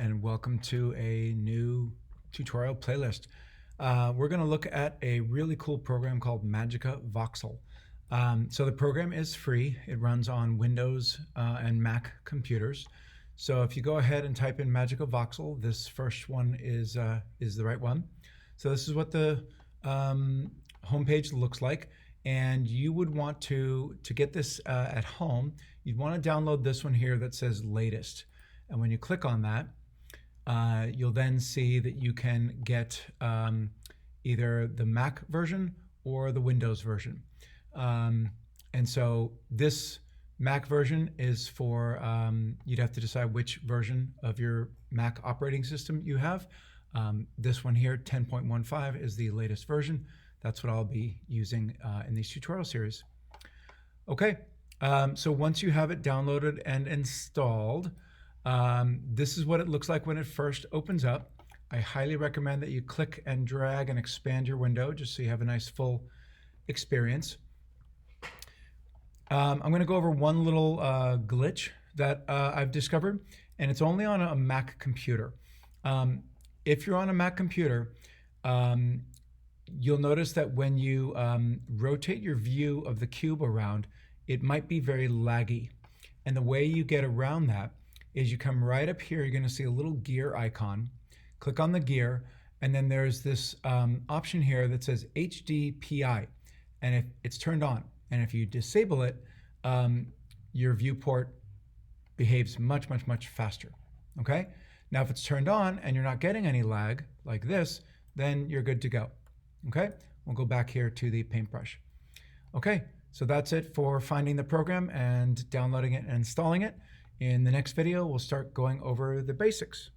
and welcome to a new tutorial playlist. We're going to look at a really cool program called MagicaVoxel. So the program is free. It runs on Windows and Mac computers. So if you go ahead and type in MagicaVoxel, this first one is the right one. So this is what the homepage looks like. And you would want to get this at home, you'd want to download this one here that says latest. And when you click on that, you'll then see that you can get either the Mac version or the Windows version. And so this Mac version is for, you'd have to decide which version of your Mac operating system you have. This one here, 10.15, is the latest version. That's what I'll be using in these tutorial series. Okay, so once you have it downloaded and installed, this is what it looks like when it first opens up. I highly recommend that you click and drag and expand your window just so you have a nice full experience. I'm going to go over one little glitch that I've discovered, and it's only on a Mac computer. If you're on a Mac computer, you'll notice that when you rotate your view of the cube around, it might be very laggy. And the way you get around that is you come right up here, you're going to see a little gear icon. Click on the gear, and then there's this option here that says HDPI, and if it's turned on. And if you disable it, your viewport behaves much faster, okay? Now, if it's turned on and you're not getting any lag like this, then you're good to go. Okay, we'll go back here to the paintbrush. Okay, so that's it for finding the program and downloading it and installing it. In the next video, we'll start going over the basics.